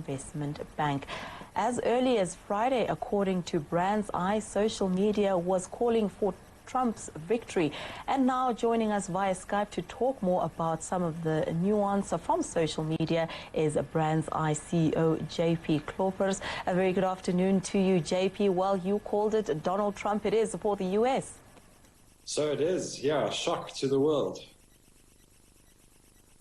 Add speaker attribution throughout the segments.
Speaker 1: investment bank. As early as Friday, according to Brand's Eye, social media was calling for Trump's victory. And now joining us via Skype to talk more about some of the nuance from social media is Brand's Eye CEO JP Kloppers. A very good afternoon to you, JP. Well, you called it Donald Trump it is for the US.
Speaker 2: So it is, yeah, shock to the world.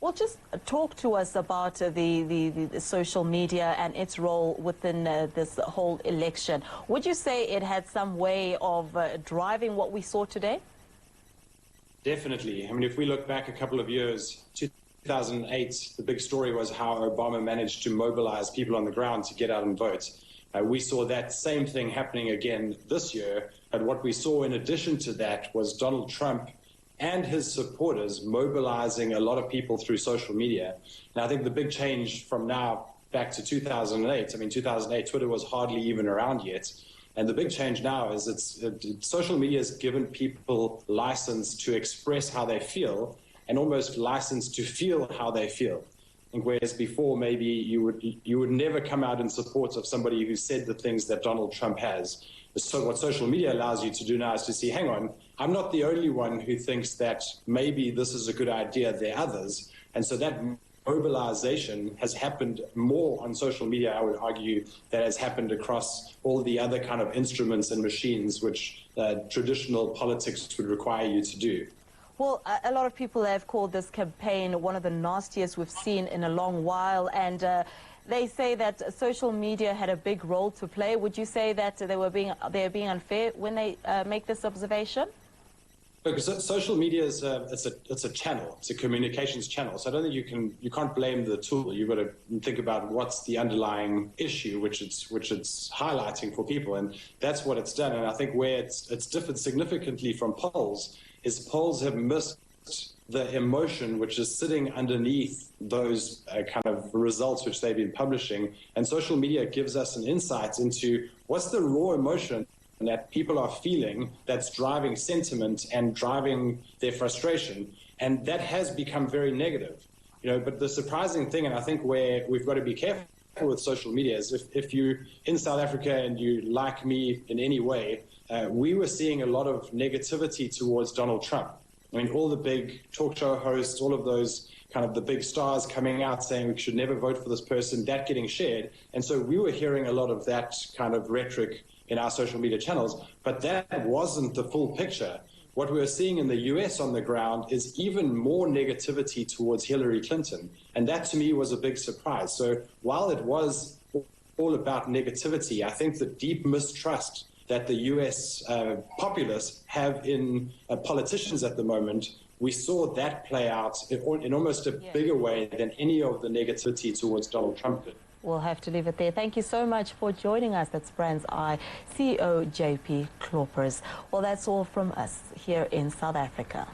Speaker 1: Well, just talk to us about the social media and its role within this whole election. Would you say it had some way of driving what we saw today?
Speaker 2: Definitely. I mean, if we look back a couple of years, 2008, the big story was how Obama managed to mobilize people on the ground to get out and vote. We saw that same thing happening again this year. But what we saw in addition to that was Donald Trump and his supporters mobilizing a lot of people through social media. And I think the big change from now back to 2008, I mean, 2008, Twitter was hardly even around yet. And the big change now is social media has given people license to express how they feel and almost license to feel how they feel. And whereas before maybe you would never come out in support of somebody who said the things that Donald Trump has. So what social media allows you to do now is to see, hang on, I'm not the only one who thinks that maybe this is a good idea, there are others. And so that mobilization has happened more on social media, I would argue, that has happened across all the other kind of instruments and machines which traditional politics would require you to do.
Speaker 1: Well, a lot of people have called this campaign one of the nastiest we've seen in a long while, and they say that social media had a big role to play. Would you say that they're being unfair when they make this observation?
Speaker 2: Because social media is it's a channel, it's a communications channel. So I don't think you can't blame the tool. You've got to think about what's the underlying issue which it's highlighting for people, and that's what it's done. And I think where it's differed significantly from polls is polls have missed the emotion which is sitting underneath those kind of results which they've been publishing. And social media gives us an insight into what's the raw emotion that people are feeling that's driving sentiment and driving their frustration. And that has become very negative. But the surprising thing, and I think where we've got to be careful with social media, is if you're in South Africa and you like me in any way, we were seeing a lot of negativity towards Donald Trump. I mean, all the big talk show hosts, all of those kind of the big stars coming out saying we should never vote for this person, that getting shared. And so we were hearing a lot of that kind of rhetoric in our social media channels, but that wasn't the full picture. What we were seeing in the US on the ground is even more negativity towards Hillary Clinton. And that to me was a big surprise. So while it was all about negativity, I think the deep mistrust that the US populace have in politicians at the moment, we saw that play out in almost a bigger way than any of the negativity towards Donald Trump did.
Speaker 1: We'll have to leave it there. Thank you so much for joining us. That's Brand's Eye CEO JP Kloppers. Well, that's all from us here in South Africa.